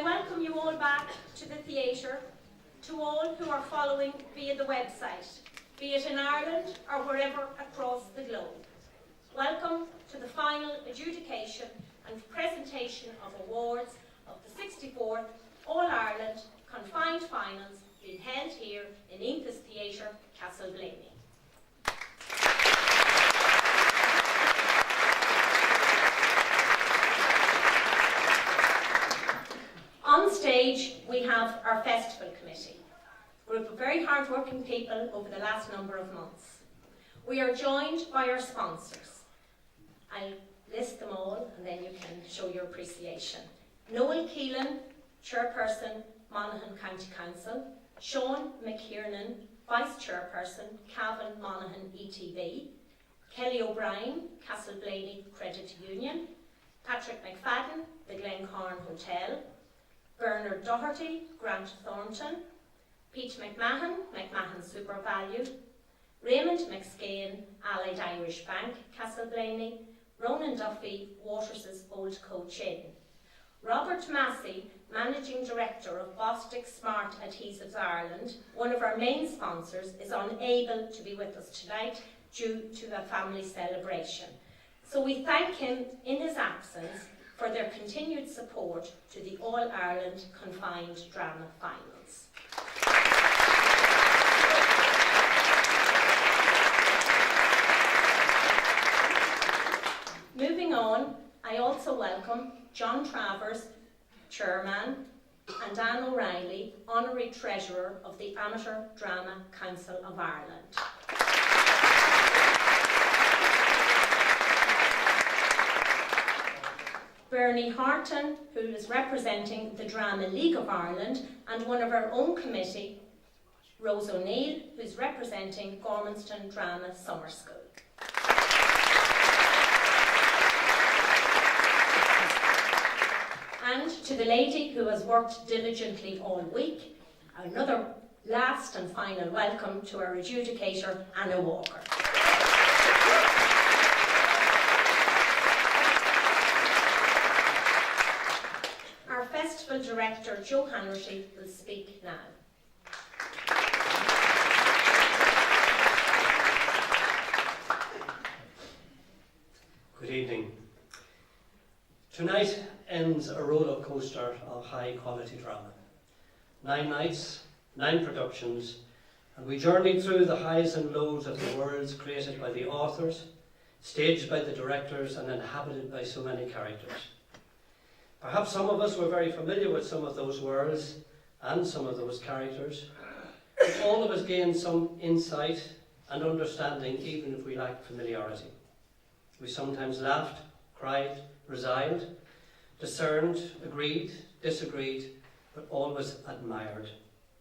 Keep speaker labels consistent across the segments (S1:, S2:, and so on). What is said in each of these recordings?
S1: welcome you all back to the theatre, to all who are following via the website, be it in Ireland or wherever across the globe. Welcome to the final adjudication and presentation of awards of the 64th All-Ireland Confined Finals being held here in Íontas Theatre, Castleblayney. On stage, we have our festival committee, a group of very hard-working people over the last number of months. We are joined by our sponsors. I'll list them all and then you can show your appreciation. Noel Keelan, Chairperson, Monaghan County Council. Sean McKiernan, Vice Chairperson, Cavan Monaghan ETB. Kelly O'Brien, Castleblayney Credit Union. Patrick McFadden, the Glencairn Hotel. Bernard Doherty, Grant Thornton. Pete McMahon, McMahon SuperValue. Raymond McSkane, Allied Irish Bank, Castleblayney. Ronan Duffy, Waters' Old Coach Inn. Robert Massey, Managing Director of Bostik Smart Adhesives Ireland, one of our main sponsors, is unable to be with us tonight due to a family celebration. So we thank him in his absence for their continued support to the All-Ireland Confined Drama Finals. Moving on, I also welcome John Travers, Chairman, and Anne O'Reilly, Honorary Treasurer of the Amateur Drama Council of Ireland. Bernie Harton, who is representing the Drama League of Ireland, and one of our own committee, Rose O'Neill, who is representing Gormanston Drama Summer School. And to the lady who has worked diligently all week, another last and final welcome to our adjudicator, Anna Walker. Our Festival Director, Joe Hanratty, will speak now.
S2: Good evening. Tonight ends a roller coaster of high quality drama. 9 nights, 9 productions, and we journeyed through the highs and lows of the worlds created by the authors, staged by the directors, and inhabited by so many characters. Perhaps some of us were very familiar with some of those worlds and some of those characters, but all of us gained some insight and understanding even if we lacked familiarity. We sometimes laughed, cried, resiled, discerned, agreed, disagreed, but always admired.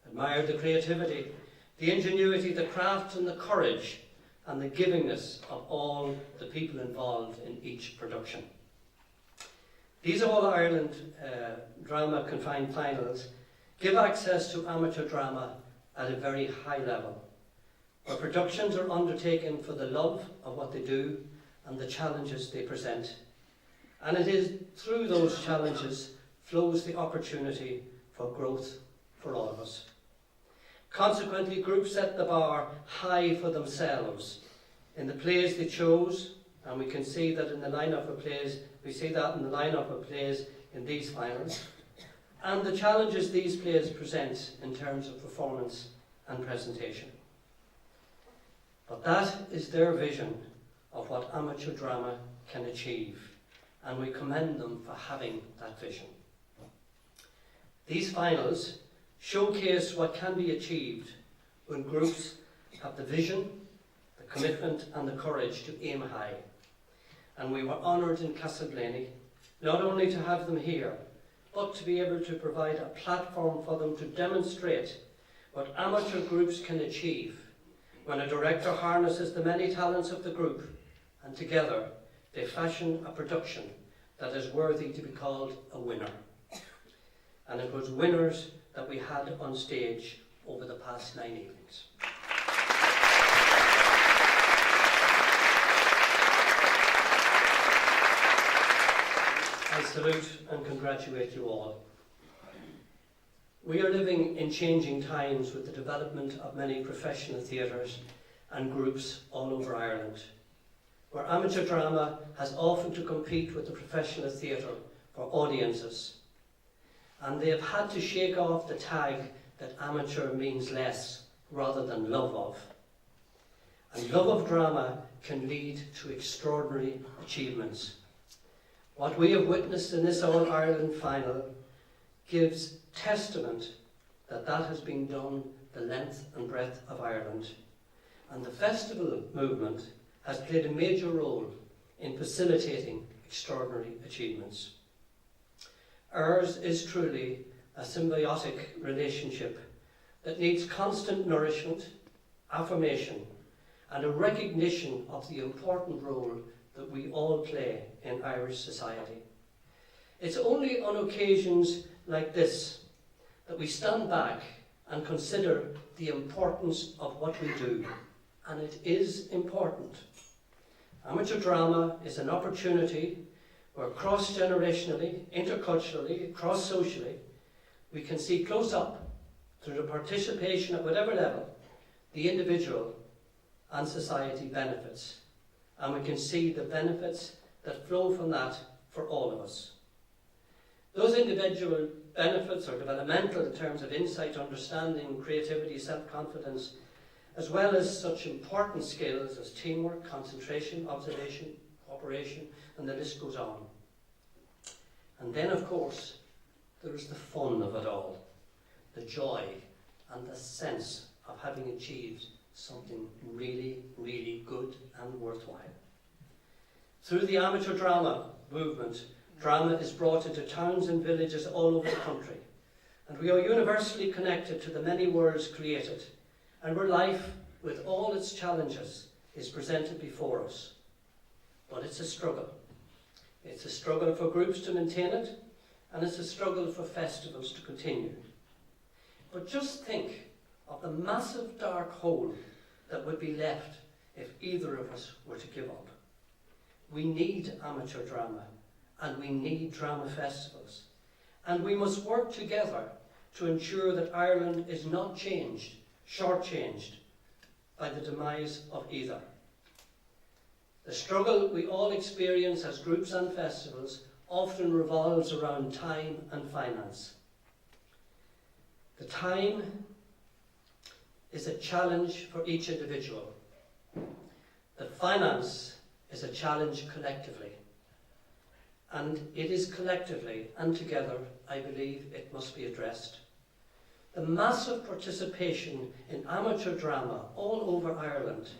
S2: Admired the creativity, the ingenuity, the craft and the courage and the givingness of all the people involved in each production. These All-Ireland Drama Confined Finals give access to amateur drama at a very high level, where productions are undertaken for the love of what they do and the challenges they present. And it is through those challenges flows the opportunity for growth for all of us. Consequently, groups set the bar high for themselves in the plays they chose, and we can see that in the lineup of plays, in these finals, and the challenges these plays present in terms of performance and presentation. But that is their vision of what amateur drama can achieve, and we commend them for having that vision. These finals showcase what can be achieved when groups have the vision, the commitment and the courage to aim high. And we were honoured in Castleblayney not only to have them here, but to be able to provide a platform for them to demonstrate what amateur groups can achieve when a director harnesses the many talents of the group, and together they fashion a production that is worthy to be called a winner. And it was winners that we had on stage over the past 9 evenings. I salute and congratulate you all. We are living in changing times with the development of many professional theatres and groups all over Ireland, where amateur drama has often to compete with the professional theatre for audiences. And they have had to shake off the tag that amateur means less rather than love of. And love of drama can lead to extraordinary achievements. What we have witnessed in this All-Ireland final gives testament that that has been done the length and breadth of Ireland. And the festival movement has played a major role in facilitating extraordinary achievements. Ours is truly a symbiotic relationship that needs constant nourishment, affirmation, and a recognition of the important role that we all play in Irish society. It's only on occasions like this that we stand back and consider the importance of what we do, and it is important. Amateur drama is an opportunity where cross-generationally, interculturally, cross-socially, we can see close up, through the participation at whatever level, the individual and society benefits. And we can see the benefits that flow from that for all of us. Those individual benefits are developmental in terms of insight, understanding, creativity, self-confidence, as well as such important skills as teamwork, concentration, observation, cooperation, and the list goes on. And then, of course, there is the fun of it all, the joy and the sense of having achieved something really, really good and worthwhile. Through the amateur drama movement, drama is brought into towns and villages all over the country, and we are universally connected to the many worlds created, and where life, with all its challenges, is presented before us. But it's a struggle. It's a struggle for groups to maintain it, and it's a struggle for festivals to continue. But just think of the massive dark hole that would be left if either of us were to give up. We need amateur drama, and we need drama festivals. And we must work together to ensure that Ireland is not changed, shortchanged, by the demise of either. The struggle we all experience as groups and festivals often revolves around time and finance. The time is a challenge for each individual. The finance is a challenge collectively. And it is collectively and together, I believe, it must be addressed. The massive participation in amateur drama all over Ireland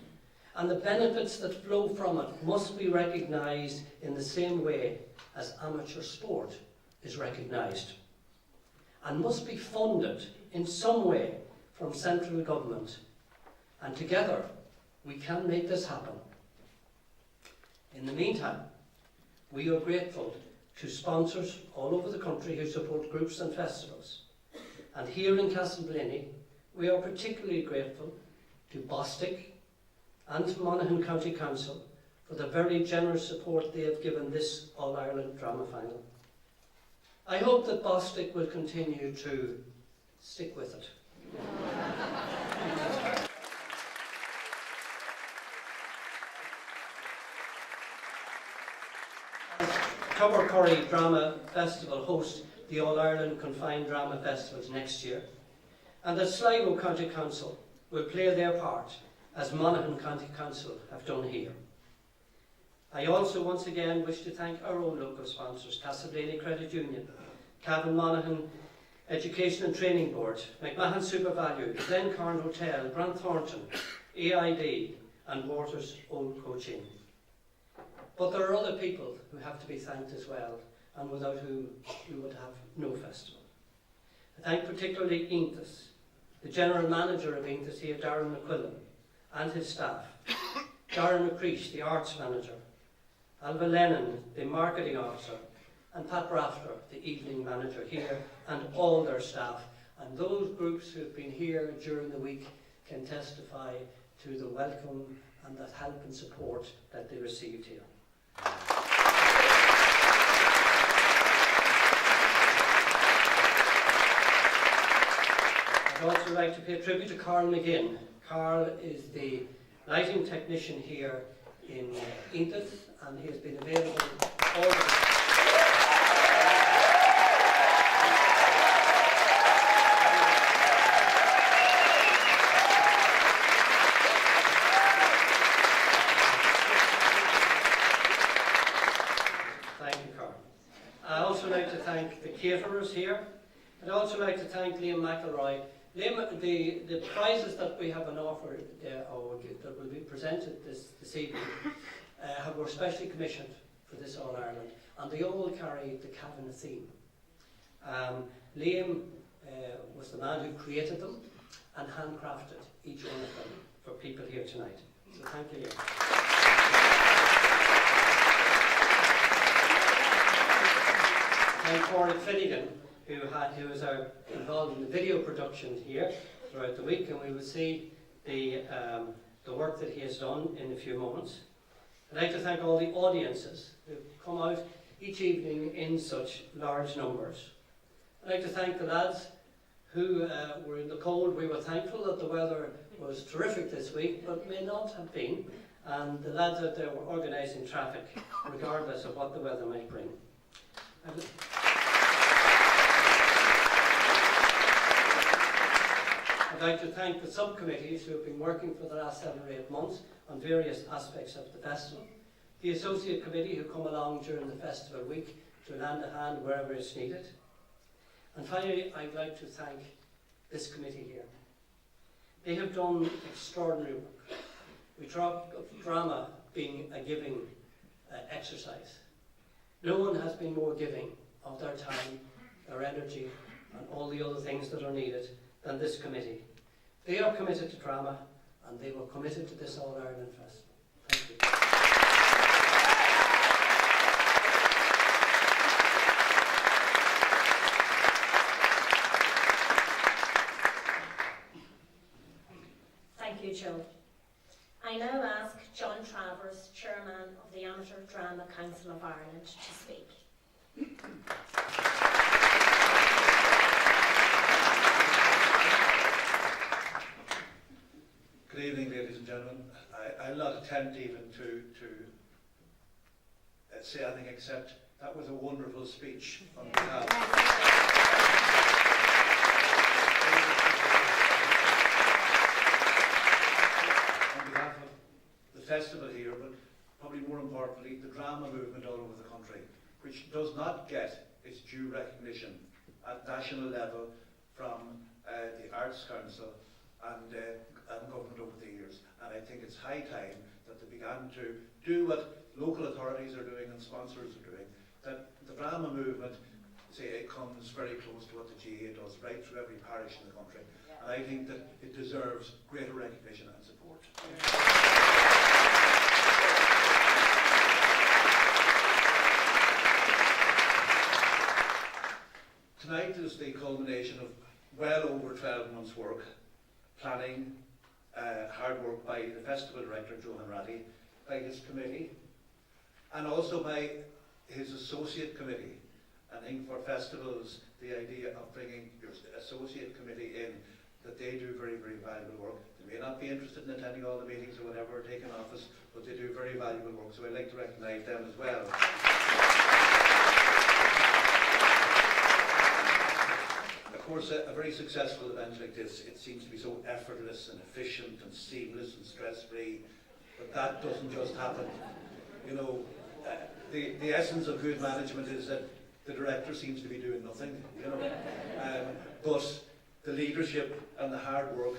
S2: and the benefits that flow from it must be recognised in the same way as amateur sport is recognised, and must be funded in some way from central government. And together we can make this happen. In the meantime, we are grateful to sponsors all over the country who support groups and festivals. And here in Castleblayney, we are particularly grateful to Bostic and to Monaghan County Council for the very generous support they have given this All-Ireland Drama Final. I hope that Bostic will continue to stick with it. Tubbercurry Drama Festival hosts the All-Ireland Confined Drama Festivals next year, and that Sligo County Council will play their part as Monaghan County Council have done here. I also once again wish to thank our own local sponsors, Castleblayney Credit Union, Cavan Monaghan Education and Training Board, McMahon SuperValue, Glencairn Hotel, Grant Thornton, AID and Waters Old Coaching. But there are other people who have to be thanked as well, and without whom we would have no festival. I thank particularly Íontas, the General Manager of Íontas here, Darren McQuillan, and his staff, Darren McCreesh, the Arts Manager, Alva Lennon, the Marketing Officer, and Pat Rafter, the Evening Manager here, and all their staff. And those groups who have been here during the week can testify to the welcome and the help and support that they received here. I'd also like to pay tribute to Carl McGinn. Carl is the lighting technician here in Íontas, and he has been available all the I'd also like to thank the caterers here. I'd also like to thank Liam McElroy. Liam, the prizes that we have on offer, or that will be presented this evening, were specially commissioned for this All Ireland, and they all carry the Cavan theme. Liam was the man who created them and handcrafted each one of them for people here tonight. So thank you, Liam. And Corey Finnegan, who was involved in the video production here throughout the week, and we will see the work that he has done in a few moments. I'd like to thank all the audiences who come out each evening in such large numbers. I'd like to thank the lads who were in the cold. We were thankful that the weather was terrific this week, but may not have been, and the lads out there were organising traffic regardless of what the weather might bring. I'd like to thank the subcommittees who have been working for the last 7 or 8 months on various aspects of the festival, the associate committee who come along during the festival week to lend a hand wherever it's needed, and finally I'd like to thank this committee here. They have done extraordinary work. We talk of drama being a giving exercise. No one has been more giving of their time, their energy, and all the other things that are needed than this committee. They are committed to drama, and they were committed to this All Ireland Festival. Thank you.
S1: Thank you, Joe. I now ask John Travers, Chairman of the Amateur Drama Council of Ireland, to speak.
S3: Good evening, ladies and gentlemen. I'll not attempt even to say anything except that was a wonderful speech on behalf of the festival here, but probably more importantly, the drama movement all over the country, which does not get its due recognition at national level from the Arts Council and government over the years. And I think it's high time that they began to do what local authorities are doing and sponsors are doing, that the drama movement, say, it comes very close to what the GA does right through every parish in the country. And I think that it deserves greater recognition and support. Tonight is the culmination of well over 12 months' work, planning, hard work by the festival director, Johan Ratty, by his committee, and also by his associate committee. I think for festivals, the idea of bringing your associate committee in, that they do very, very valuable work. They may not be interested in attending all the meetings or whatever, or taking office, but they do very valuable work, so I'd like to recognise them as well. Of course, a very successful event like this, it seems to be so effortless and efficient and seamless and stress-free, but that doesn't just happen. You know, the essence of good management is that the director seems to be doing nothing, you know, but the leadership and the hard work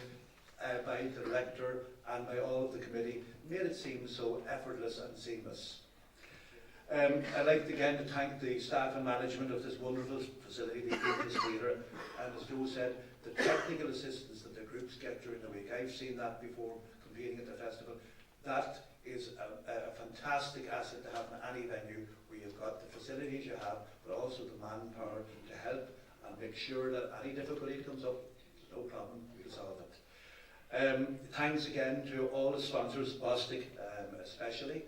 S3: by the director and by all of the committee made it seem so effortless and seamless. I'd like again to thank the staff and management of this wonderful facility, the Íontas Theatre, and as Joe said, the technical assistance that the groups get during the week. I've seen that before competing at the festival. That is a fantastic asset to have in any venue where you've got the facilities you have, but also the manpower to help and make sure that any difficulty that comes up, no problem, we'll solve it. Thanks again to all the sponsors, Bostic especially.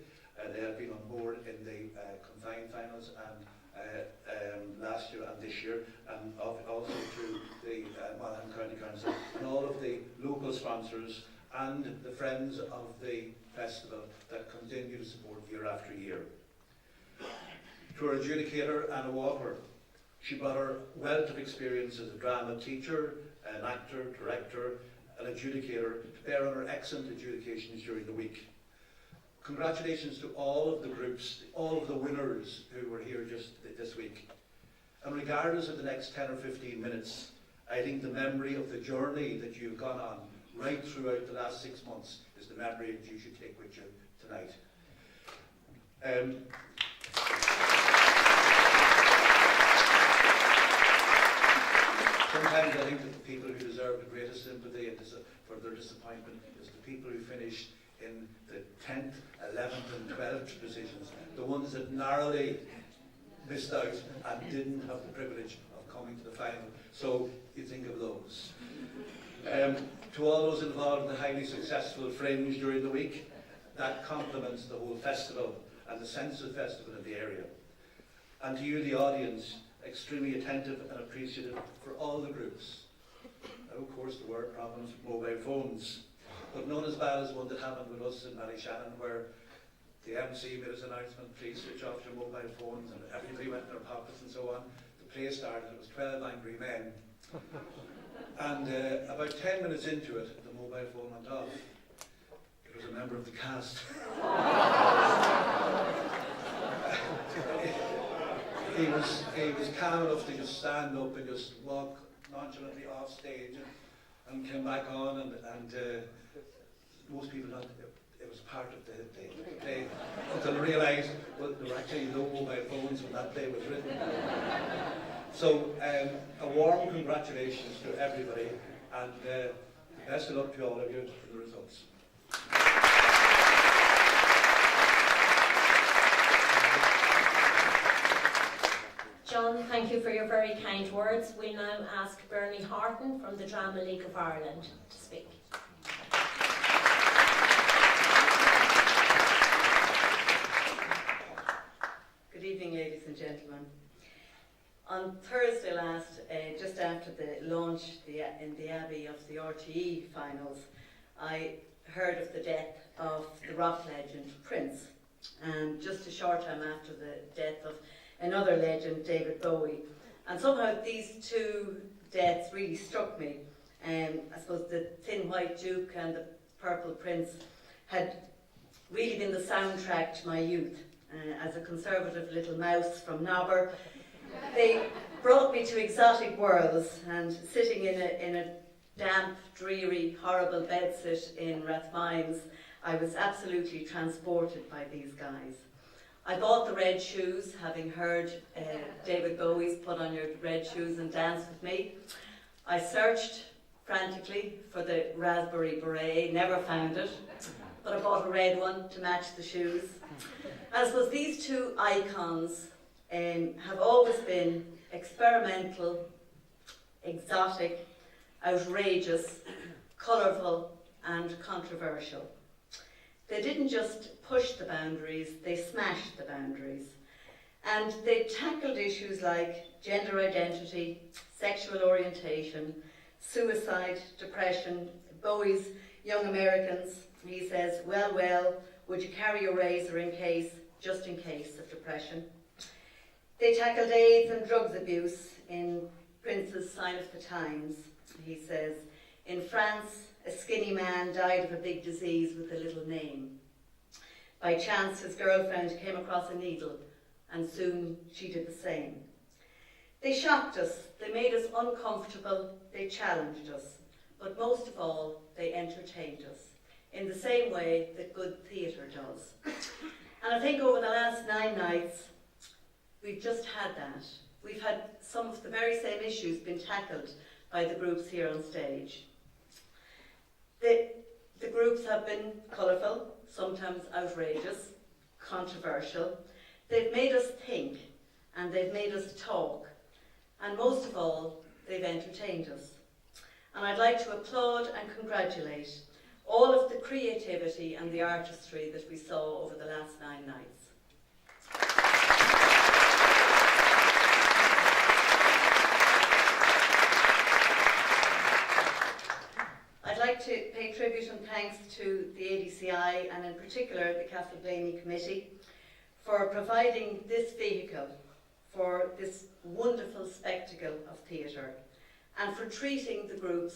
S3: They have been on board in the Confined finals, and last year and this year, and also to the Monaghan County Council and all of the local sponsors and the friends of the festival that continue to support year after year. To our adjudicator, Anna Walker, she brought her wealth of experience as a drama teacher, an actor, director, an adjudicator to bear on her excellent adjudications during the week. Congratulations to all of the groups, all of the winners who were here just this week. And regardless of the next 10 or 15 minutes, I think the memory of the journey that you've gone on right throughout the last 6 months is the memory that you should take with you tonight. Sometimes I think that the people who deserve the greatest sympathy for their disappointment is the people who finished in the 10th, 11th and 12th positions, the ones that narrowly missed out and didn't have the privilege of coming to the final. So you think of those. To all those involved in the highly successful Fringe during the week, that complements the whole festival and the sense of the festival in the area. And to you, the audience, extremely attentive and appreciative for all the groups. Now, of course, there were problems with mobile phones, but none as bad as one that happened with us in Ballyshannon, where the MC made his announcement, please switch off your mobile phones, and everybody went in their pockets and so on. The play started, it was 12 angry men. And about 10 minutes into it, the mobile phone went off. It was a member of the cast. he was calm enough to just stand up and just walk nonchalantly off stage and came back on, and most people thought it was part of the play until they realised, well, there were actually no mobile phones when that play was written. So a warm congratulations to everybody, and best of luck to all of you for the results.
S1: John, thank you for your very kind words. We'll now ask Bernie Horton from the Drama League of Ireland to speak.
S4: Good evening, ladies and gentlemen. On Thursday last, just after the launch in the Abbey of the RTE finals, I heard of the death of the rock legend Prince, and just a short time after the death of another legend, David Bowie. And somehow these two deaths really struck me. I suppose the Thin White Duke and the Purple Prince had really been the soundtrack to my youth. As a conservative little mouse from Nobber, they brought me to exotic worlds, and sitting in a damp, dreary, horrible bedsit in Rathmines, I was absolutely transported by these guys. I bought the red shoes, having heard David Bowie's Put On Your Red Shoes and Dance With Me. I searched frantically for the raspberry beret, never found it, but I bought a red one to match the shoes. And I suppose these two icons have always been experimental, exotic, outrageous, colourful and controversial. They didn't just push the boundaries, they smashed the boundaries. And they tackled issues like gender identity, sexual orientation, suicide, depression. Bowie's Young Americans, he says, well, would you carry a razor just in case of depression? They tackled AIDS and drugs abuse in Prince's Sign of the Times. He says, in France, a skinny man died of a big disease with a little name. By chance, his girlfriend came across a needle, and soon she did the same. They shocked us, they made us uncomfortable, they challenged us, but most of all, they entertained us, in the same way that good theatre does. And I think over the last 9 nights, we've just had that. We've had some of the very same issues been tackled by the groups here on stage. The groups have been colourful, sometimes outrageous, controversial. They've made us think, and they've made us talk, and most of all, they've entertained us. And I'd like to applaud and congratulate all of the creativity and the artistry that we saw over the last 9 nights. tribute and thanks to the ADCI and in particular the Castleblayney Committee for providing this vehicle for this wonderful spectacle of theatre and for treating the groups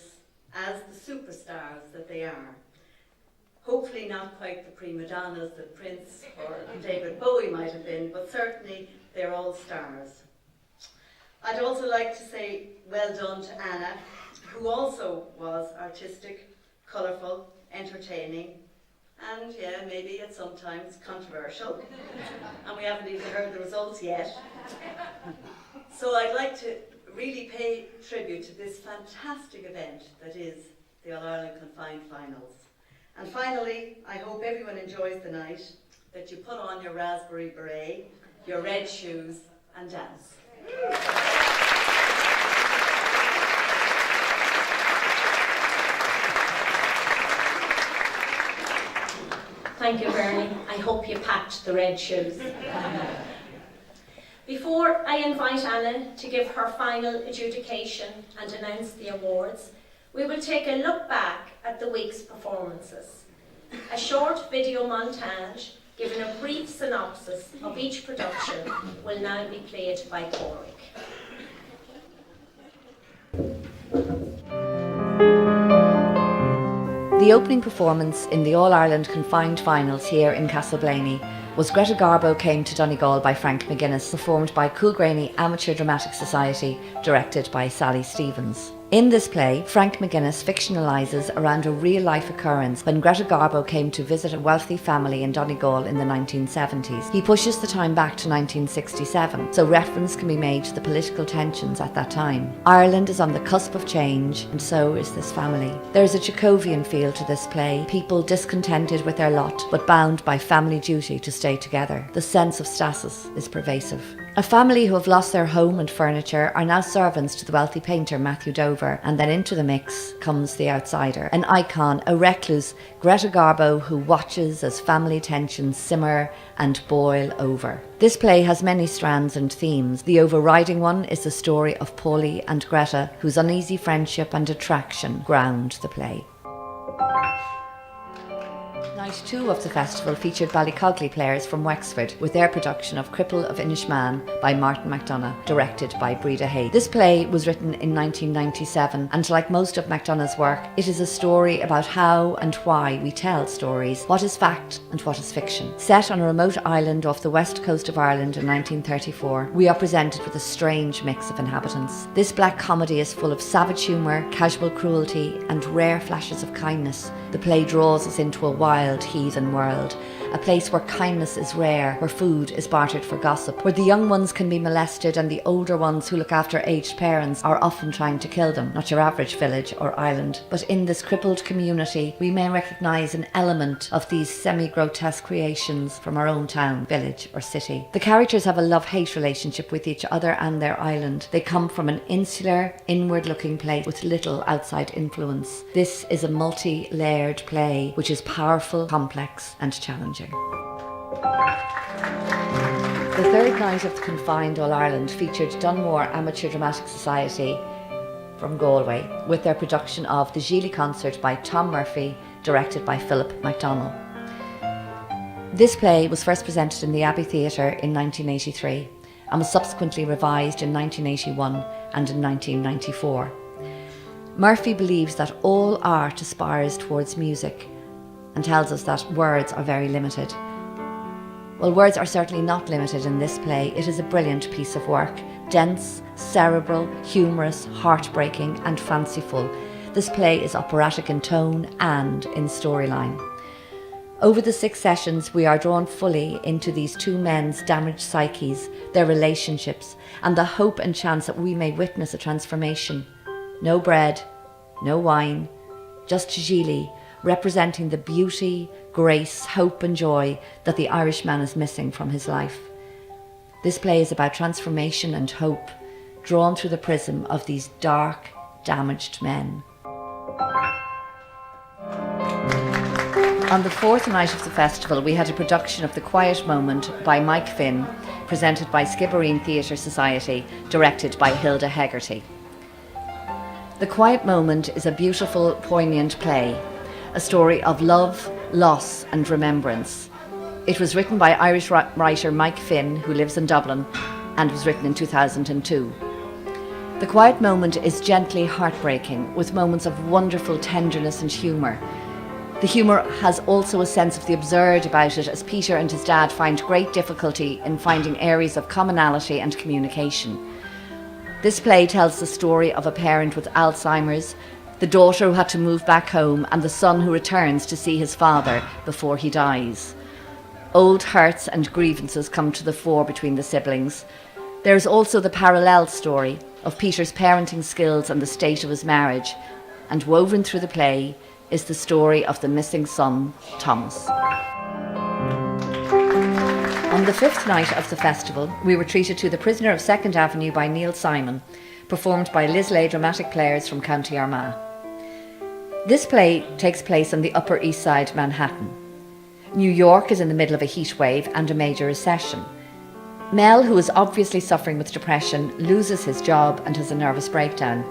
S4: as the superstars that they are. Hopefully not quite the prima donnas that Prince or David Bowie might have been, but certainly they're all stars. I'd also like to say well done to Anna, who also was artistic, colourful, entertaining, and yeah, maybe at sometimes controversial. And we haven't even heard the results yet. So I'd like to really pay tribute to this fantastic event that is the All-Ireland Confined Finals. And finally, I hope everyone enjoys the night, that you put on your raspberry beret, your red shoes, and dance.
S1: Thank you, Bernie. I hope you packed the red shoes. Before I invite Anna to give her final adjudication and announce the awards, we will take a look back at the week's performances. A short video montage giving a brief synopsis of each production will now be played by Corrick.
S5: The opening performance in the All-Ireland Confined Finals here in Castleblayney was Greta Garbo Came to Donegal by Frank McGuinness, performed by Coolgraney Amateur Dramatic Society, directed by Sally Stevens. In this play, Frank McGuinness fictionalises around a real-life occurrence when Greta Garbo came to visit a wealthy family in Donegal in the 1970s. He pushes the time back to 1967, so reference can be made to the political tensions at that time. Ireland is on the cusp of change, and so is this family. There is a Chekhovian feel to this play, people discontented with their lot, but bound by family duty to stay together. The sense of stasis is pervasive. A family who have lost their home and furniture are now servants to the wealthy painter Matthew Dover, and then into the mix comes the outsider, an icon, a recluse, Greta Garbo, who watches as family tensions simmer and boil over. This play has many strands and themes. The overriding one is the story of Paulie and Greta, whose uneasy friendship and attraction ground the play. Night 2 of the festival featured Ballycogley players from Wexford with their production of Cripple of Inishmaan by Martin McDonagh, directed by Breda Hayes. This play was written in 1997, and like most of McDonagh's work, it is a story about how and why we tell stories, what is fact and what is fiction. Set on a remote island off the west coast of Ireland in 1934, we are presented with a strange mix of inhabitants. This black comedy is full of savage humour, casual cruelty and rare flashes of kindness. The play draws us into a wild, heathen world, a place where kindness is rare, where food is bartered for gossip, where the young ones can be molested and the older ones who look after aged parents are often trying to kill them. Not your average village or island, but in this crippled community we may recognise an element of these semi-grotesque creations from our own town, village or city. The characters have a love-hate relationship with each other and their island. They come from an insular, inward-looking place with little outside influence. This is a multi-layered play which is powerful, complex and challenging. The third night of the Confined All-Ireland featured Dunmore Amateur Dramatic Society from Galway with their production of The Gigli Concert by Tom Murphy, directed by Philip MacDonald. This play was first presented in the Abbey Theatre in 1983 and was subsequently revised in 1981 and in 1994. Murphy believes that all art aspires towards music and tells us that words are very limited. Well, words are certainly not limited in this play. It is a brilliant piece of work, dense, cerebral, humorous, heartbreaking and fanciful. This play is operatic in tone and in storyline. Over the 6 sessions, we are drawn fully into these two men's damaged psyches, their relationships, and the hope and chance that we may witness a transformation. No bread, no wine, just Gigli, representing the beauty, grace, hope and joy that the Irishman is missing from his life. This play is about transformation and hope, drawn through the prism of these dark, damaged men. On the 4th night of the festival, we had a production of The Quiet Moment by Mike Finn, presented by Skibbereen Theatre Society, directed by Hilda Hegarty. The Quiet Moment is a beautiful, poignant play. a story of love, loss and remembrance. It was written by Irish writer Mike Finn, who lives in Dublin, and was written in 2002. The Quiet Moment is gently heartbreaking, with moments of wonderful tenderness and humour. The humour has also a sense of the absurd about it, as Peter and his dad find great difficulty in finding areas of commonality and communication. This play tells the story of a parent with Alzheimer's, the daughter who had to move back home, and the son who returns to see his father before he dies. Old hurts and grievances come to the fore between the siblings. There is also the parallel story of Peter's parenting skills and the state of his marriage, and woven through the play is the story of the missing son, Thomas. On the fifth night of the festival, we were treated to The Prisoner of 2nd Avenue by Neil Simon, performed by Lisley Dramatic Players from County Armagh. This play takes place on the Upper East Side, Manhattan. New York is in the middle of a heat wave and a major recession. Mel, who is obviously suffering with depression, loses his job and has a nervous breakdown.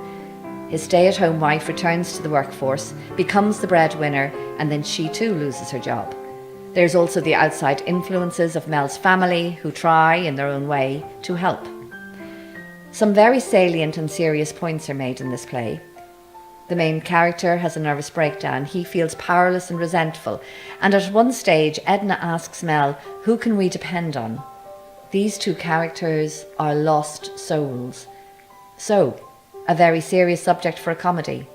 S5: His stay-at-home wife returns to the workforce, becomes the breadwinner, and then she too loses her job. There's also the outside influences of Mel's family, who try, in their own way, to help. Some very salient and serious points are made in this play. The main character has a nervous breakdown. He feels powerless and resentful, and at one stage Edna asks Mel, "Who can we depend on?" These two characters are lost souls. So, a very serious subject for a comedy,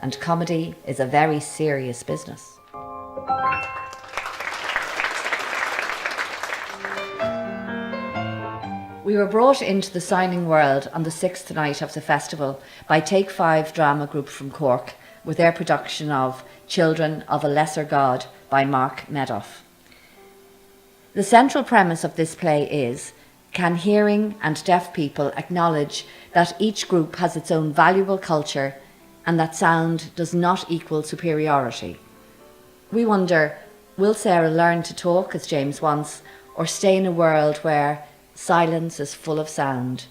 S5: and comedy is a very serious business. We were brought into the signing world on the sixth night of the festival by Take 5 drama group from Cork with their production of Children of a Lesser God by Mark Medoff. The central premise of this play is, can hearing and deaf people acknowledge that each group has its own valuable culture and that sound does not equal superiority? We wonder, will Sarah learn to talk as James wants, or stay in a world where silence is full of sound?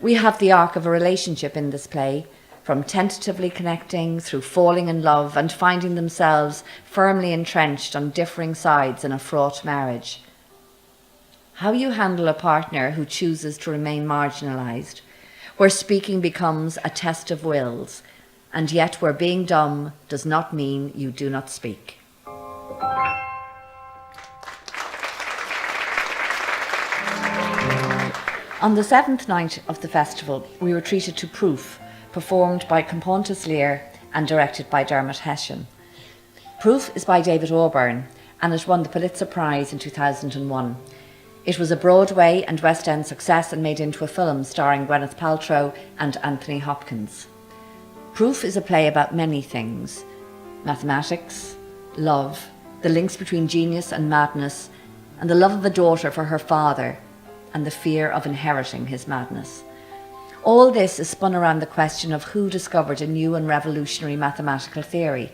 S5: We have the arc of a relationship in this play, from tentatively connecting through falling in love and finding themselves firmly entrenched on differing sides in a fraught marriage. How you handle a partner who chooses to remain marginalised, where speaking becomes a test of wills, and yet where being dumb does not mean you do not speak. On the seventh night of the festival, we were treated to Proof, performed by Compontus Lear and directed by Dermot Hessian. Proof is by David Auburn, and it won the Pulitzer Prize in 2001. It was a Broadway and West End success and made into a film starring Gwyneth Paltrow and Anthony Hopkins. Proof is a play about many things: mathematics, love, the links between genius and madness, and the love of a daughter for her father, and the fear of inheriting his madness. All this is spun around the question of who discovered a new and revolutionary mathematical theory.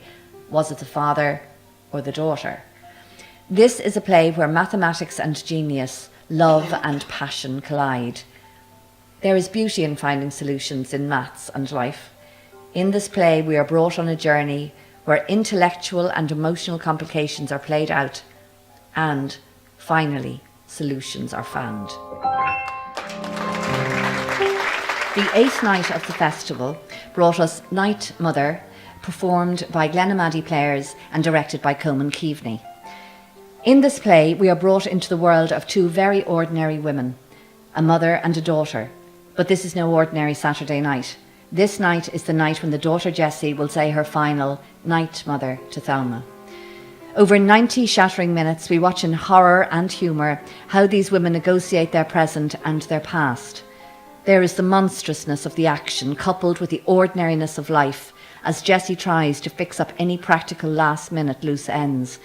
S5: Was it the father or the daughter? This is a play where mathematics and genius, love and passion collide. There is beauty in finding solutions in maths and life. In this play, we are brought on a journey where intellectual and emotional complications are played out, and, finally, solutions are found. The eighth night of the festival brought us Night Mother, performed by Glenamaddy Players and directed by Coleman Keaveney. In this play, we are brought into the world of two very ordinary women, a mother and a daughter. But this is no ordinary Saturday night. This night is the night when the daughter Jessie will say her final "Night, Mother" to Thelma. Over 90 shattering minutes, we watch in horror and humour how these women negotiate their present and their past. There is the monstrousness of the action coupled with the ordinariness of life as Jessie tries to fix up any practical last-minute loose ends.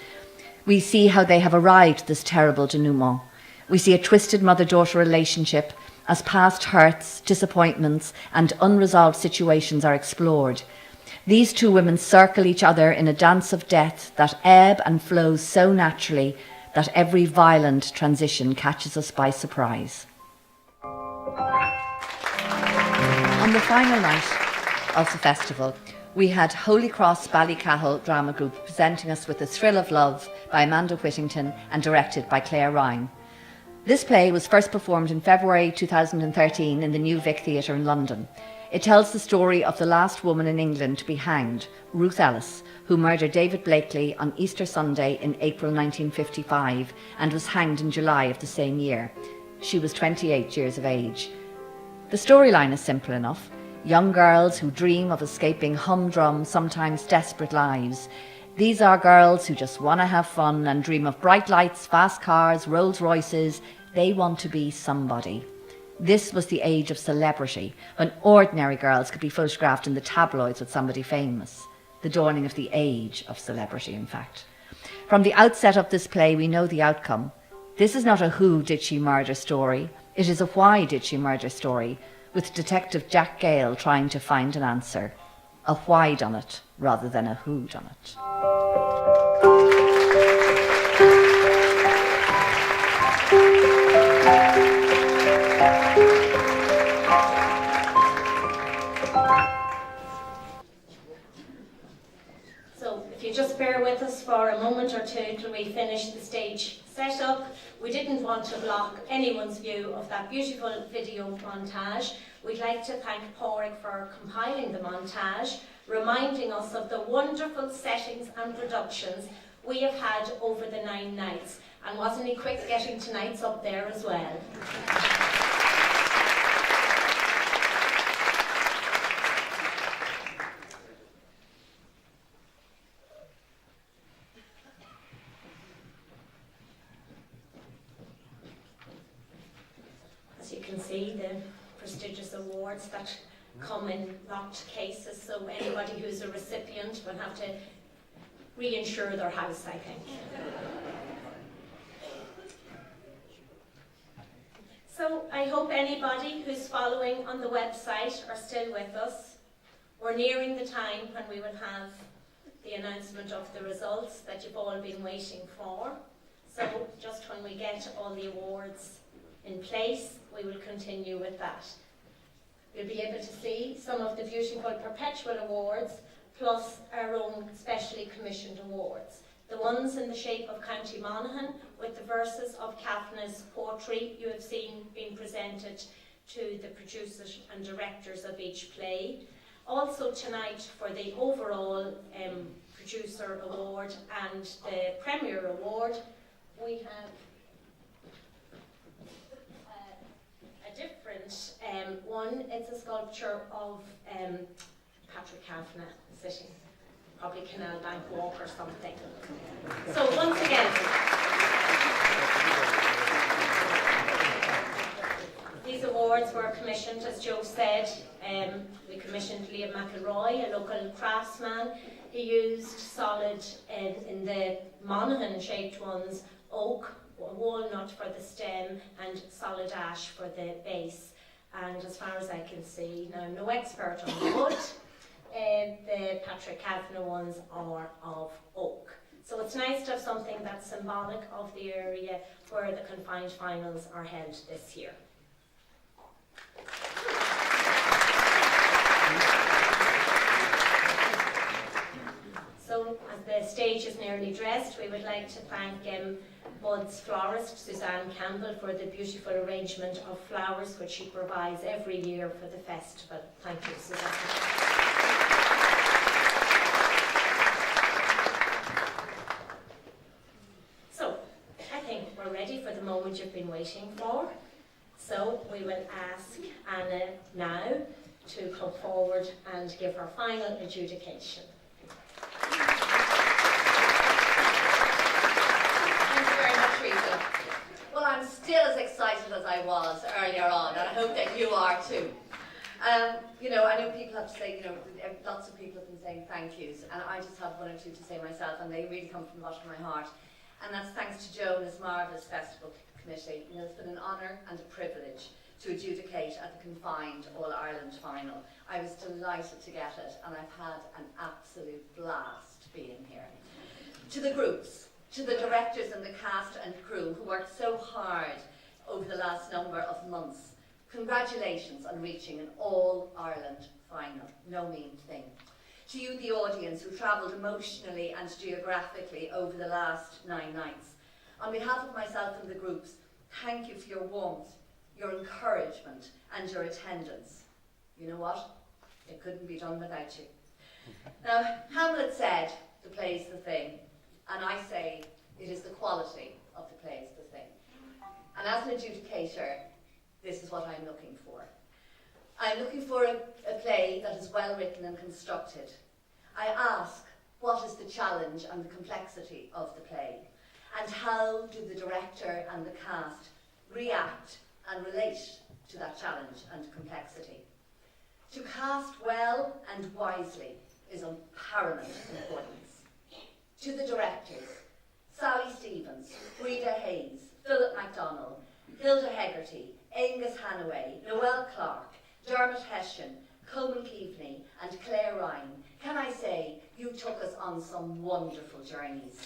S5: We see how they have arrived at this terrible denouement. We see a twisted mother-daughter relationship as past hurts, disappointments and unresolved situations are explored. These two women circle each other in a dance of death that ebb and flows so naturally that every violent transition catches us by surprise. On the final night of the festival, we had Holy Cross Ballycahill Drama Group presenting us with The Thrill of Love by Amanda Whittington and directed by Claire Ryan. This play was first performed in February 2013 in the New Vic Theatre in London. It tells the story of the last woman in England to be hanged, Ruth Ellis, who murdered David Blakely on Easter Sunday in April 1955 and was hanged in July of the same year. She was 28 years of age. The storyline is simple enough. Young girls who dream of escaping humdrum, sometimes desperate lives. These are girls who just want to have fun and dream of bright lights, fast cars, Rolls Royces. They want to be somebody. This was the age of celebrity, when ordinary girls could be photographed in the tabloids with somebody famous. The dawning of the age of celebrity, in fact. From the outset of this play, we know the outcome. This is not a who did she murder story. It is a why did she murder story, with Detective Jack Gale trying to find an answer. A why done it, rather than a who done it.
S1: So if you just bear with us for a moment or two till we finish the stage setup. We didn't want to block anyone's view of that beautiful video montage. We'd like to thank Pádraig for compiling the montage, reminding us of the wonderful settings and productions we have had over the 9 nights. And wasn't he quick getting tonight's up there as well? As you can see, the prestigious awards that come in locked cases, so anybody who's a recipient will have to reinsure their house, I think. So I hope anybody who's following on the website are still with us. We're nearing the time when we will have the announcement of the results that you've all been waiting for. So just when we get all the awards in place, we will continue with that. You'll be able to see some of the beautiful perpetual awards, plus our own specially commissioned awards. The ones in the shape of County Monaghan, with the verses of Cathna's poetry you have seen being presented to the producers and directors of each play. Also tonight for the overall producer award and the premier award, we have a different one. It's a sculpture of Patrick Kavanagh sitting, probably Canal Bank Walk or something. So once again, these awards were commissioned, as Joe said. We commissioned Liam McElroy, a local craftsman. He used solid, in the Monaghan shaped ones, oak, walnut for the stem and solid ash for the base. And as far as I can see, now I'm no expert on the wood, the Patrick Kavanagh ones are of oak. So it's nice to have something that's symbolic of the area where the Confined finals are held this year. So as the stage is nearly dressed, we would like to thank Bud's florist, Suzanne Campbell, for the beautiful arrangement of flowers which she provides every year for the festival. Thank you, Suzanne. So, I think we're ready for the moment you've been waiting for. So, we will ask Anna now to come forward and give her final adjudication.
S5: Well, I'm still as excited as I was earlier on, and I hope that you are too. I know people have to say, lots of people have been saying thank yous, and I just have one or two to say myself, and they really come from the bottom of my heart. And that's thanks to Joe and his marvellous festival committee. It's been an honour and a privilege to adjudicate at the Confined All-Ireland final. I was delighted to get it, and I've had an absolute blast being here. To the groups, to the directors and the cast and crew who worked so hard over the last number of months, congratulations on reaching an All-Ireland final, no mean thing.
S6: to you, the audience, who travelled emotionally and geographically over the last 9 nights. On behalf of myself and the groups, thank you for your warmth, your encouragement, and your attendance. You know what? It couldn't be done without you. Now, Hamlet said, the play's the thing, and I say it is the quality of the play's the thing. And as an adjudicator, this is what I'm looking for. I'm looking for a play that is well written and constructed. I ask, what is the challenge and the complexity of the play? And how do the director and the cast react and relate to that challenge and complexity? To cast well and wisely is of paramount importance. To the directors, Sally Stevens, Rita Hayes, Philip MacDonald, Hilda Hegarty, Angus Hanaway, Noel Clark, Dermot Hessian, Coleman Keaveney, and Claire Ryan, can I say you took us on some wonderful journeys.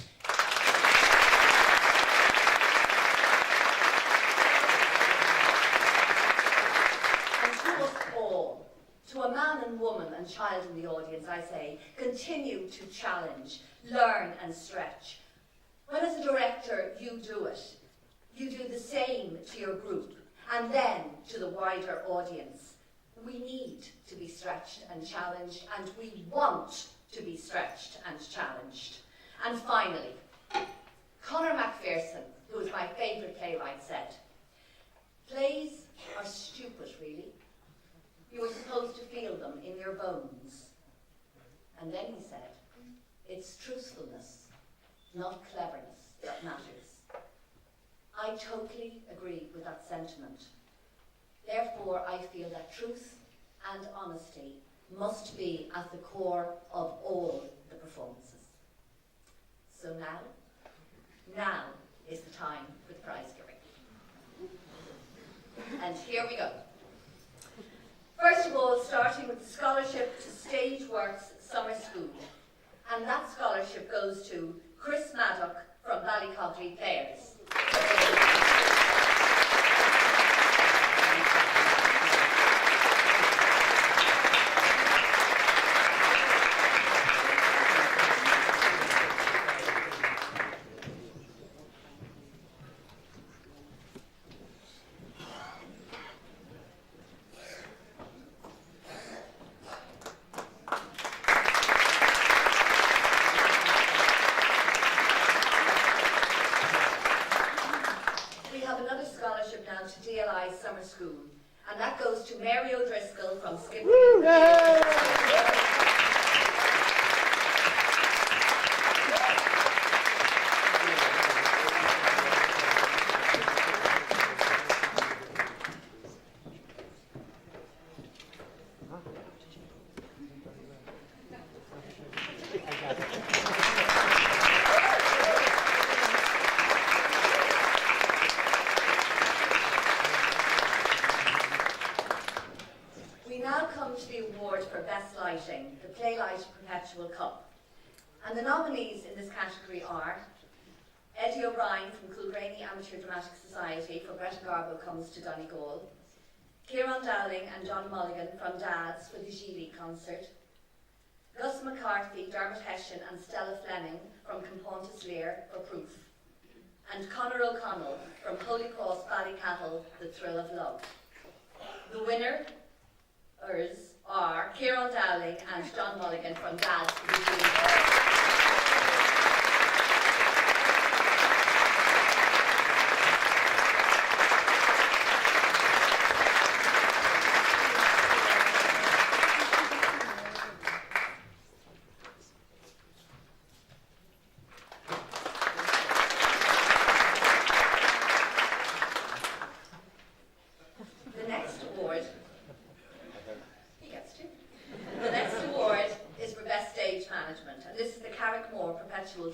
S6: And to us all, to a man and woman and child in the audience, I say, continue to challenge, learn and stretch. When as a director you do it, you do the same to your group and then to the wider audience. We need to be stretched and challenged, and we want to be stretched and challenged. And finally, Conor McPherson, who is my favourite playwright, said, plays are stupid, really. You are supposed to feel them in your bones. And then he said, it's truthfulness, not cleverness, that matters. I totally agree with that sentiment. Therefore, I feel that truth and honesty must be at the core of all the performances. So now is the time for the prize giving. And here we go. First of all, starting with the scholarship to Stage Works Summer School. And that scholarship goes to Chris Maddock from Ballycogley Players. Summer School, and that goes to Mary O'Driscoll from Skipper. The Playlight Perpetual Cup. And the nominees in this category are Eddie O'Brien from Coolbrainy Amateur Dramatic Society for Greta Garbo Comes to Donegal, Kieran Dowling and John Mulligan from Dad's for the Gili concert, Gus McCarthy, Dermot Hessian and Stella Fleming from Compontis Lear for Proof, and Conor O'Connell from Holy Cross Ballycattle, The Thrill of Love. The winners are Kieran Dowling and John Mulligan from Dad's for the Gili concert.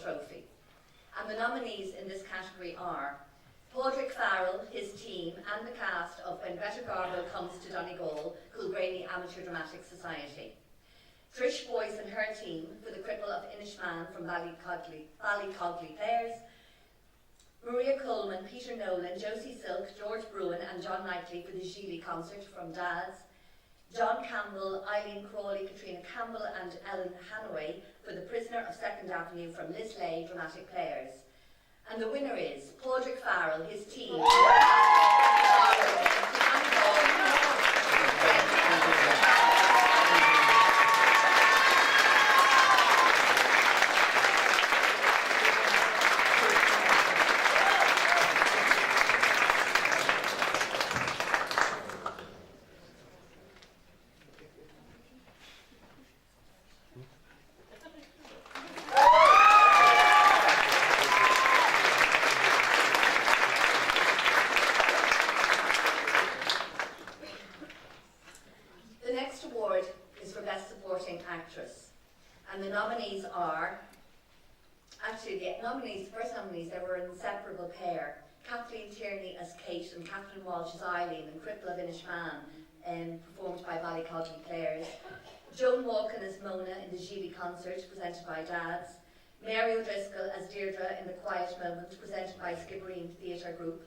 S6: Trophy. And the nominees in this category are Padraig Farrell, his team and the cast of When Greta Garbo Comes to Donegal, Coolbrainy Amateur Dramatic Society, Trish Boyce and her team for The Cripple of Inishmaan from Ballycogley Players, Maria Coleman, Peter Nolan, Josie Silk, George Bruin and John Knightley for the Gili concert from Dad's, John Campbell, Eileen Crawley, Katrina Campbell and Ellen Hanaway for The Prisoner of 2nd Avenue from Lisleigh Dramatic Players. And the winner is Padraig Farrell, his team. And the nominees are, the first nominees, they were an inseparable pair. Kathleen Tierney as Kate and Catherine Walsh as Eileen in Cripple of Inishmaan, performed by Ballycodley Players. Joan Walken as Mona in the Gili concert, presented by Dads. Mary O'Driscoll as Deirdre in The Quiet Moment, presented by Skibbereen Theatre Group.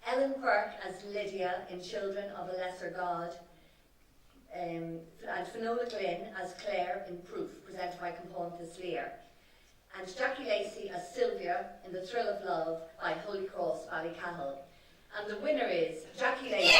S6: Ellen Quirk as Lydia in Children of a Lesser God. And Finola Glynn as Claire in Proof, presented by Compontas Lear. And Jackie Lacey as Sylvia in The Thrill of Love by Holy Cross Ballycahill. And the winner is Jackie Lacey.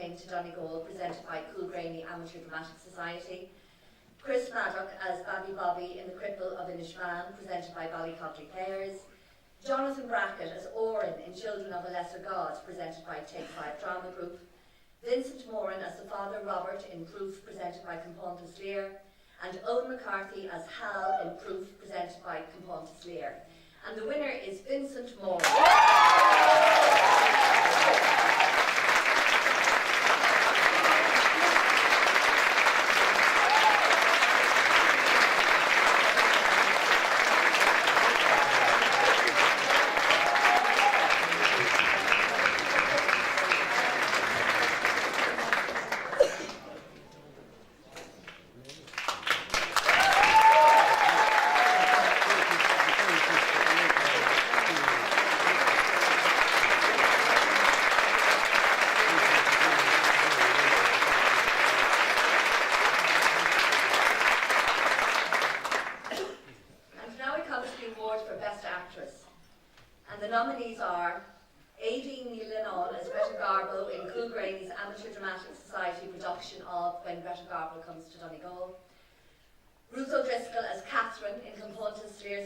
S6: To Donegal, presented by Coolgraney Amateur Dramatic Society. Chris Maddock as Babby Bobby in The Cripple of Inishmaan, presented by Ballycodley Players. Jonathan Brackett as Oren in Children of a Lesser God, presented by Take 5 Drama Group. Vincent Moran as the Father Robert in Proof, presented by Compontas Lear. And Owen McCarthy as Hal in Proof, presented by Compontas Lear. And the winner is Vincent Moran.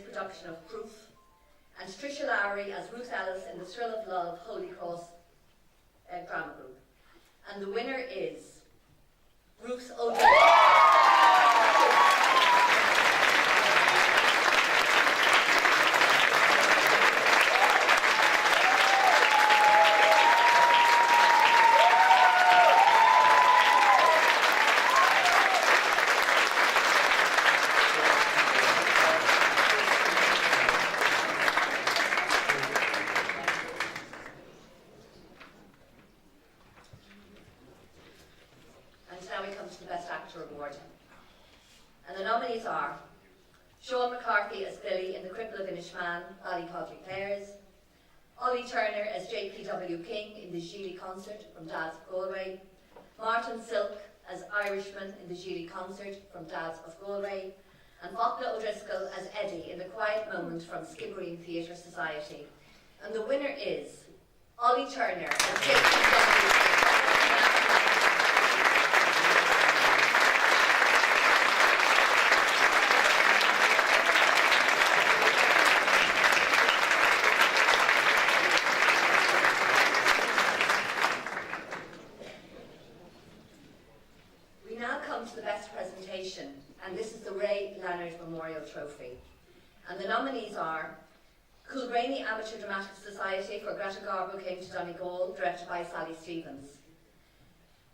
S6: Production of Proof, and Tricia Lowry as Ruth Ellis in The Thrill of Love, Holy Cross Drama Group. And the winner is Ruth O'Donnell. Award. And the nominees are Sean McCarthy as Billy in The Cripple of Inishmaan, Ballycodley Players. Ollie Turner as JPW King in The Gili Concert from Dads of Galway. Martin Silk as Irishman in The Gili Concert from Dads of Galway. And Fopla O'Driscoll as Eddie in The Quiet Moment from Skibbereen Theatre Society. And the winner is Ollie Turner as JPW King. And this is the Ray Leonard Memorial Trophy. And the nominees are Castleblayney Amateur Dramatic Society for Greta Garbo came to Donegal, directed by Sally Stevens.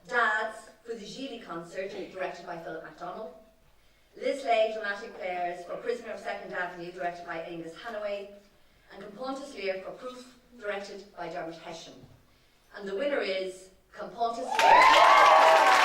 S6: Dads for the Gili concert, directed by Philip MacDonald. Liz Lay Dramatic Players for Prisoner of Second Avenue, directed by Angus Hanaway. And Compontis Lear for Proof, directed by Dermot Hession. And the winner is Compontis Lear.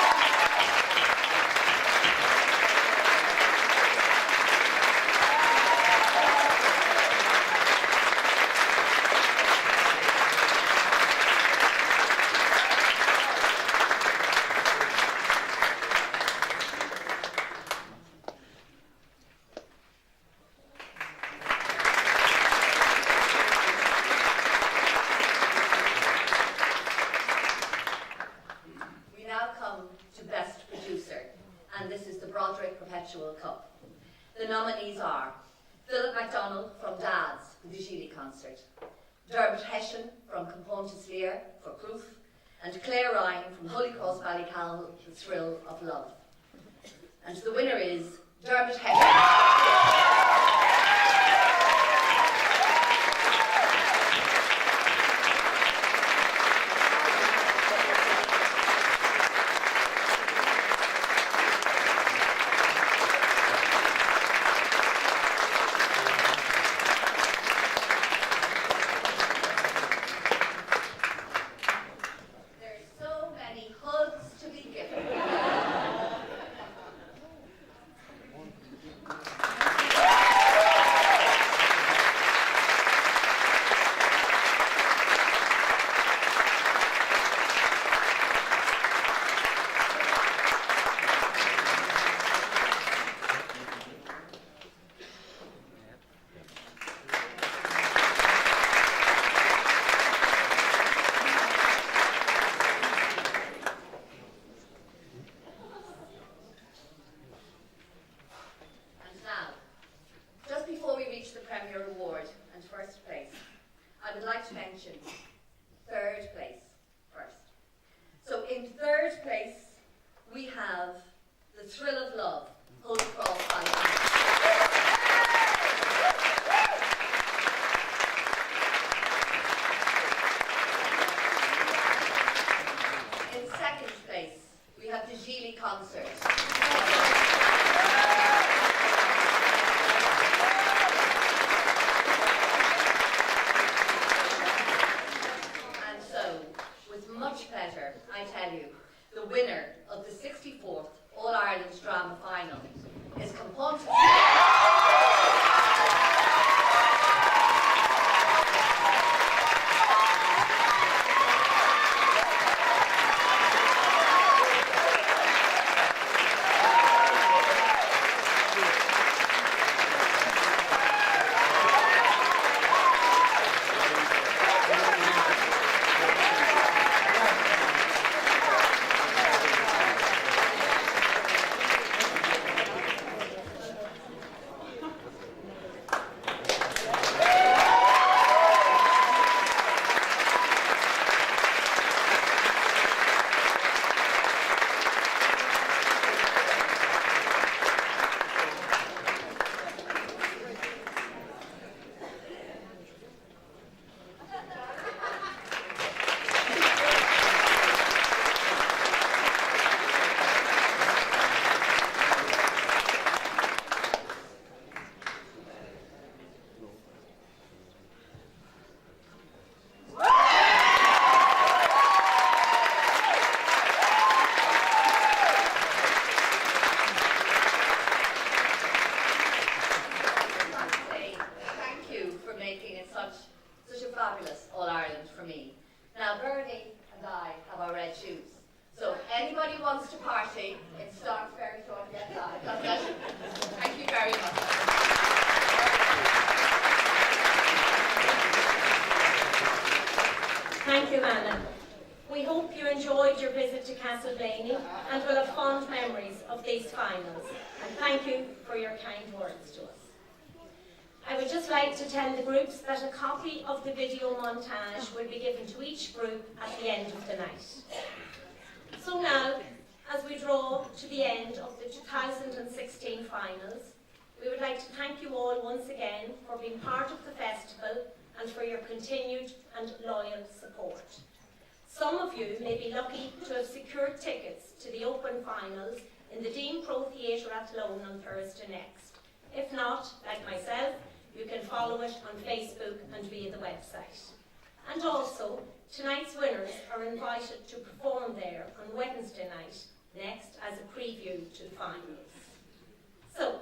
S6: Cup. The nominees are Philip MacDonald from Dads for the Gili concert, Dermot Hession from Compontis Lear for Proof, and Claire Ryan from Holy Cross Ballycal, The Thrill of Love. And the winner is Dermot Hession. Third place first. So in third place, we have The Thrill of Love, Holy Cross Ballycal. In second place, we have the Gili concert. I tell you, the winner of the 64th All-Ireland Drama Final is Compontis. Thank you, Anna. We hope you enjoyed your visit to Castleblayney and will have fond memories of these finals. And thank you for your kind words to us. I would just like to tell the groups that a copy of the video montage will be given to each group at the end of the night. So now, as we draw to the end of the 2016 finals,
S1: we would like to thank you all once again for being part of the festival and for your continued and loyal support. Some of you may be lucky to have secured tickets to the Open Finals in the Dean Pro Theatre at Lone on Thursday next. If not, like myself, you can follow it on Facebook and via the website. And also, tonight's winners are invited to perform there on Wednesday night next as a preview to the finals. So,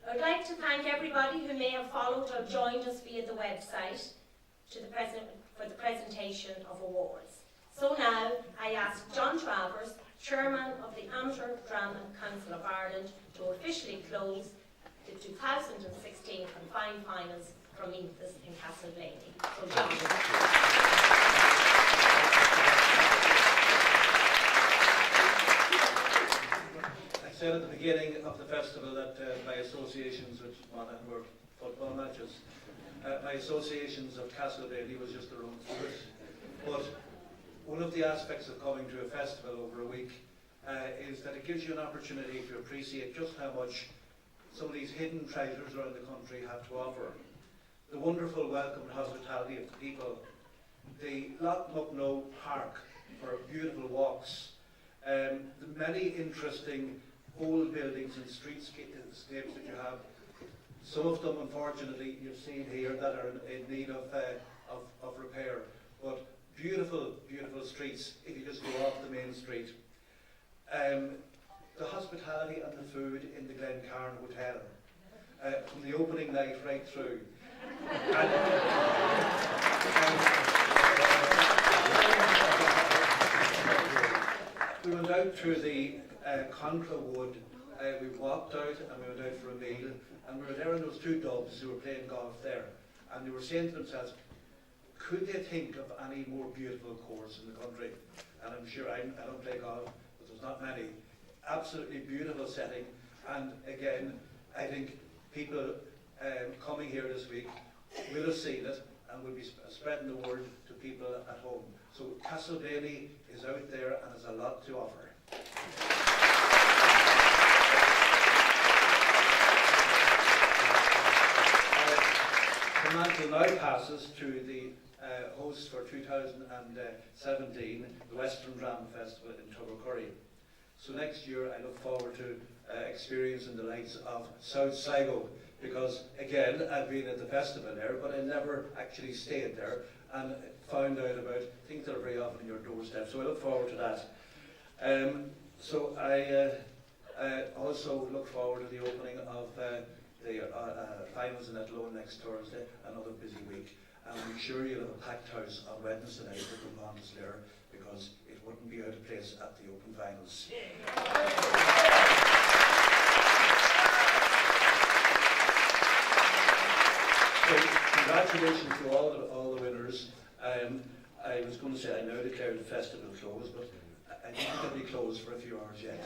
S1: I would like to thank everybody who may have followed or joined us via the website for the presentation of awards. So now, I ask John Travers, Chairman of the Amateur Drama Council of Ireland, to officially close the 2016 Confined Finals from Íontas in Castleblayney. So John.
S3: I said at the beginning of the festival that my associations with Monaghan were football matches. My associations of Castleblayney was just a run through it. But one of the aspects of coming to a festival over a week is that it gives you an opportunity to appreciate just how much some of these hidden treasures around the country have to offer. The wonderful welcome and hospitality of the people, the Lochmuckno Park for beautiful walks, the many interesting old buildings and streetscapes that you have. Some of them, unfortunately, you've seen here that are in need of repair. But beautiful, beautiful streets if you just go off the main street. The hospitality and the food in the Glencairn Hotel, from the opening night right through. We went out to the Contra Wood, we walked out and we went out for a meal, and we were there and those two dubs who were playing golf there, and they were saying to themselves, could they think of any more beautiful course in the country? And I'm sure, I don't play golf, but there's not many. Absolutely beautiful setting, and again, I think people coming here this week will have seen it and will be spreading the word to people at home. So Castleblayney is out there and has a lot to offer. The mantle now passes to the host for 2017, the Western Drama Festival in Tubbercurry. So next year I look forward to experiencing the likes of South Sligo, because again I've been at the festival there, but I never actually stayed there and found out about things that are very often on your doorstep. So I look forward to that. So I also look forward to the opening of the finals in Athlone next Thursday, another busy week. And I'm sure you'll have a packed house on Wednesday night with the Monaghan Slayer, because it wouldn't be out of place at the Open Finals. So congratulations to all the winners. I was going to say I now declare the festival closed, but I think it'll be closed for a few hours yet.